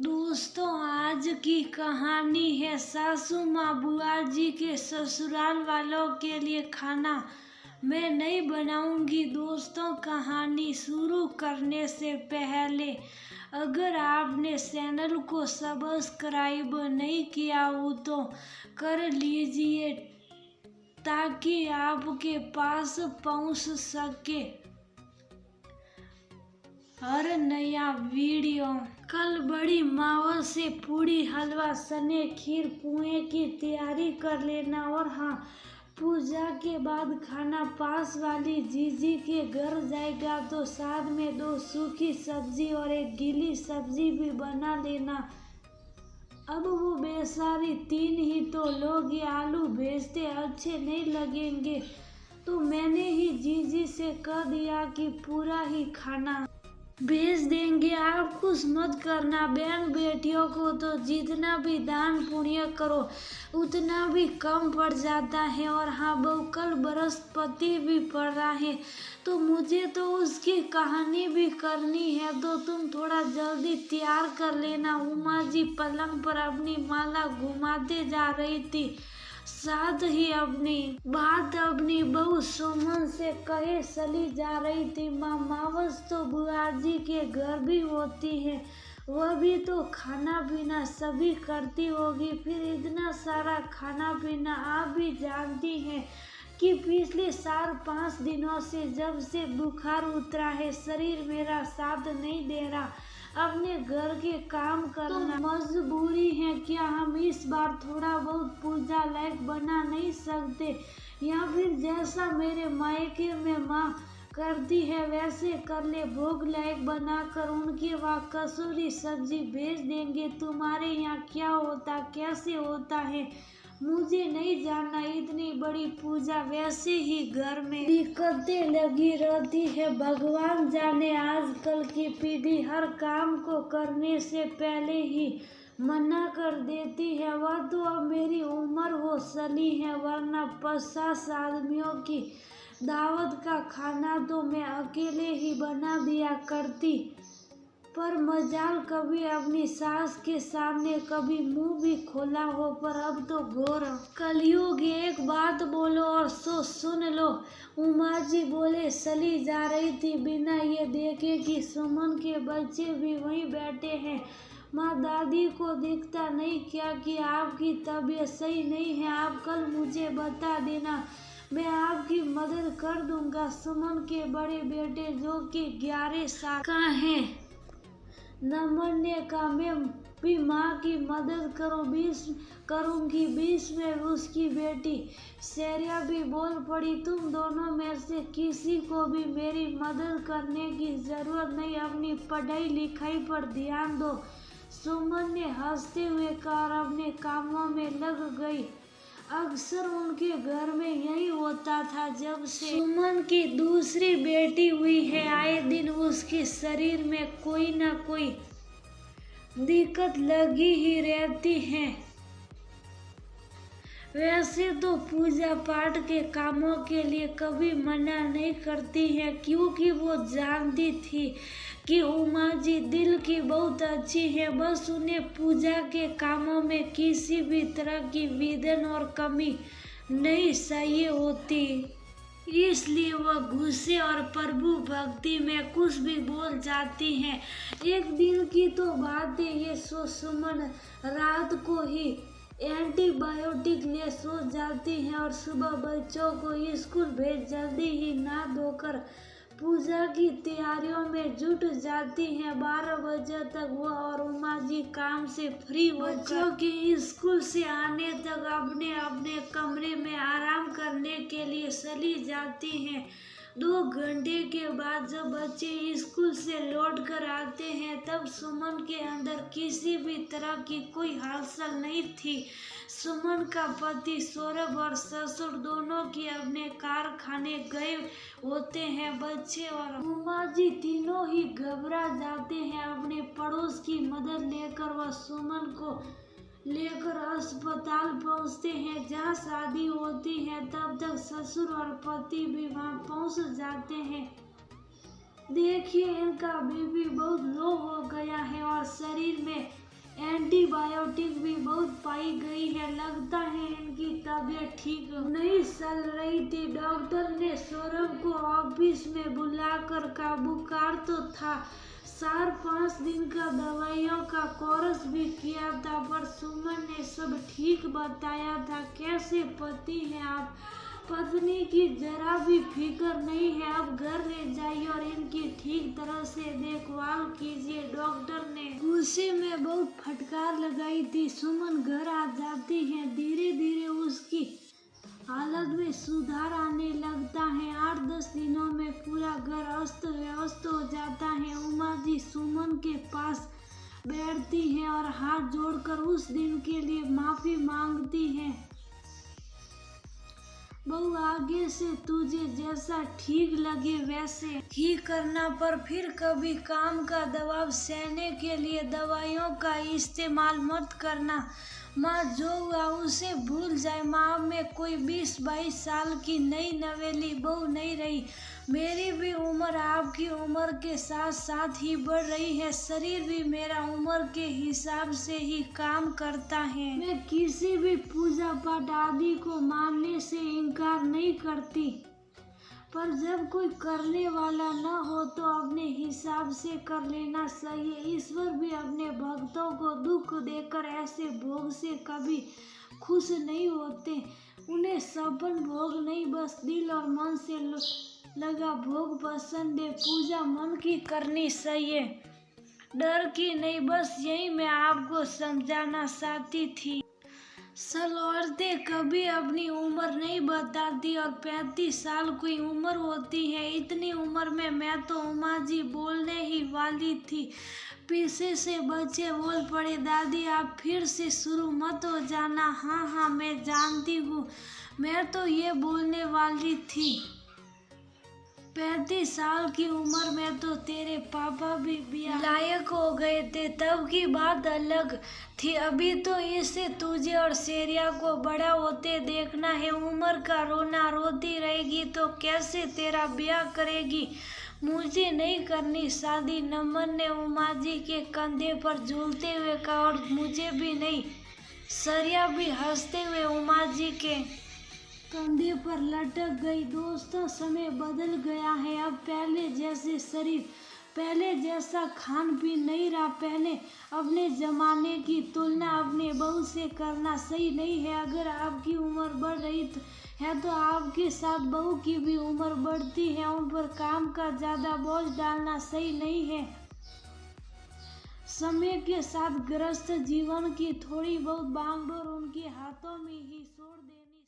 दोस्तों, आज की कहानी है सासू माँ बुआ जी के ससुराल वालों के लिए खाना। मैं नहीं बनाऊंगी। दोस्तों, कहानी शुरू करने से पहले अगर आपने चैनल को सब्सक्राइब नहीं किया हो तो कर लीजिए ताकि आपके पास पहुंच सके हर नया वीडियो। कल बड़ी मावा से पूड़ी हलवा सने खीर पुए की तैयारी कर लेना। और हाँ, पूजा के बाद खाना पास वाली जीजी के घर जाएगा तो साथ में 2 सूखी सब्जी और 1 गीली सब्जी भी बना लेना। अब वो बेचारी 3 ही तो लोग ये आलू भेजते अच्छे नहीं लगेंगे तो मैंने ही जीजी से कह दिया कि पूरा ही खाना भेज देंगे। आप कुछ मत करना। बहन बेटियों को तो जितना भी दान पुण्य करो उतना भी कम पड़ जाता है। और हाँ, बहू कल बृहस्पति भी पड़ रहा है तो मुझे तो उसकी कहानी भी करनी है तो तुम थोड़ा जल्दी तैयार कर लेना। उमा जी पलंग पर अपनी माला घुमाते जा रही थी, साथ ही अपनी बात अपनी बहू सुमन से कहे चली जा रही थी। मावस तो बुआ जी के घर भी होती है, वह भी तो खाना पीना सभी करती होगी। फिर इतना सारा खाना पीना आप भी जानती हैं कि पिछले 4-5 दिनों से जब से बुखार उतरा है शरीर मेरा साथ नहीं दे रहा। अपने घर के काम करना तो मजबूरी है। क्या हम इस बार थोड़ा बहुत पूजा लायक बना नहीं सकते, या फिर जैसा मेरे मायके में माँ करती है वैसे कर ले। भोग लायक बनाकर उनके वहाँ कसूरी सब्जी भेज देंगे। तुम्हारे यहाँ क्या होता कैसे होता है मुझे नहीं जानना। इतनी बड़ी पूजा वैसे ही घर में दिक्कतें लगी रहती है। भगवान जाने आजकल की पीढ़ी हर काम को करने से पहले ही मना कर देती है। वह तो अब मेरी उम्र हो चली है, वरना 50 आदमियों की दावत का खाना तो मैं अकेले ही बना दिया करती। पर मजाल कभी अपनी सास के सामने कभी मुंह भी खोला हो, पर अब तो घोर कलयुग। एक बात बोलो और सो सुन लो। उमा जी बोले चली जा रही थी बिना ये देखे कि सुमन के बच्चे भी वहीं बैठे हैं। माँ, दादी को दिखता नहीं क्या कि आपकी तबीयत सही नहीं है? आप कल मुझे बता देना, मैं आपकी मदद कर दूंगा। सुमन के बड़े बेटे जो कि 11 साल का है नमन ने कहा, मैं भी माँ की मदद करूंगी। बीच में उसकी बेटी शैर्या भी बोल पड़ी, तुम दोनों में से किसी को भी मेरी मदद करने की जरूरत नहीं, अपनी पढ़ाई लिखाई पर ध्यान दो। सुमन ने हंसते हुए कहा और अपने कामों में लग गई। अक्सर उनके घर में यही होता था। जब से सुमन की दूसरी बेटी हुई है आए दिन उसके शरीर में कोई ना कोई दिक्कत लगी ही रहती है। वैसे तो पूजा पाठ के कामों के लिए कभी मना नहीं करती है, क्योंकि वो जानती थी कि उमा जी दिल की बहुत अच्छी है। बस उन्हें पूजा के कामों में किसी भी तरह की विघ्न और कमी नहीं चाहिए होती, इसलिए वह गुस्से और प्रभु भक्ति में कुछ भी बोल जाती हैं। एक दिन की तो बात है, ये सुमन रात को ही एंटीबायोटिक ले सो जाती हैं और सुबह बच्चों को स्कूल भेज जल्दी ही नहा धोकर पूजा की तैयारियों में जुट जाती हैं। 12 बजे तक वह और उमा जी काम से फ्री होकर बच्चों के स्कूल से आने तक अपने अपने कमरे में आराम करने के लिए चली जाती हैं। 2 घंटे के बाद जब बच्चे स्कूल से लौट कर आते हैं तब सुमन के अंदर किसी भी तरह की कोई हलचल नहीं थी। सुमन का पति सौरभ और ससुर दोनों की अपने कारखाने गए होते हैं। बच्चे और उमा जी तीनों ही घबरा जाते हैं। अपने पड़ोस की मदद लेकर वह सुमन को लेकर अस्पताल पहुंचते हैं जहां शादी होती है। तब तक ससुर और पति भी वहां पहुंच जाते हैं। देखिए, इनका बीपी बहुत लो हो गया है और शरीर में एंटीबायोटिक भी बहुत पाई गई है। लगता है इनकी तबीयत ठीक नहीं चल रही थी। डॉक्टर ने सौरभ को ऑफिस में बुलाकर बुखार तो था, 4-5 दिन का दवाइयों का कोर्स भी किया था, पर सुमन ने सब ठीक बताया था। कैसे पति हैं आप? पत्नी की जरा भी फिक्र नहीं है। अब घर ले जाइए और इनकी ठीक तरह से देखभाल कीजिए। डॉक्टर ने गुस्से में बहुत फटकार लगाई थी। सुमन घर आ जाती है। धीरे धीरे उसकी हालत में सुधार आने लगता है। 8-10 दिनों में पूरा घर अस्त व्यस्त हो जाता है। उमा जी सुमन के पास बैठती हैं और हाथ जोड़कर उस दिन के लिए माफी मांगती हैं। बहू, आगे से तुझे जैसा ठीक लगे वैसे ही करना, पर फिर कभी काम का दबाव सहने के लिए दवाइयों का इस्तेमाल मत करना। माँ जो हुआ उसे भूल जाए। माँ में कोई 20-22 साल की नई नवेली बहू नहीं रही। मेरी भी उम्र आपकी उम्र के साथ साथ ही बढ़ रही है। शरीर भी मेरा उम्र के हिसाब से ही काम करता है। मैं किसी भी पूजा पाठ आदि को मानने से इनकार नहीं करती, पर जब कोई करने वाला न हो तो अपने हिसाब से कर लेना चाहिए। ईश्वर भी अपने भक्तों को दुख देकर ऐसे भोग से कभी खुश नहीं होते। उन्हें सपन भोग नहीं, बस दिल और मन से लगा भोग पसंद है। पूजा मन की करनी चाहिए, डर की नहीं। बस यही मैं आपको समझाना चाहती थी। सल औरतें कभी अपनी उम्र नहीं बताती और 35 साल कोई उम्र होती है। इतनी उम्र में मैं तो उमा जी बोलने ही वाली थी। पीछे से बच्चे बोल पड़े, दादी आप फिर से शुरू मत हो जाना। हाँ मैं जानती हूँ, मैं तो ये बोलने वाली थी। 35 साल की उम्र में तो तेरे पापा भी ब्याह लायक हो गए थे, तब की बात अलग थी। अभी तो इससे तुझे और शेरिया को बड़ा होते देखना है। उम्र का रोना रोती रहेगी तो कैसे तेरा ब्याह करेगी? मुझे नहीं करनी शादी, नमन ने उमा जी के कंधे पर झूलते हुए कहा। और मुझे भी नहीं। शेरिया भी हंसते हुए उमा जी के कंधे पर लटक गई। दोस्तों, समय बदल गया है। अब पहले जैसे शरीर, पहले जैसा खान पीन नहीं रहा। पहले अपने जमाने की तुलना अपने बहू से करना सही नहीं है। अगर आपकी उम्र बढ़ रही है तो आपके साथ बहू की भी उम्र बढ़ती है। उन पर काम का ज़्यादा बोझ डालना सही नहीं है। समय के साथ ग्रस्त जीवन की थोड़ी बहुत भागदौड़ उनके हाथों में ही छोड़ देनी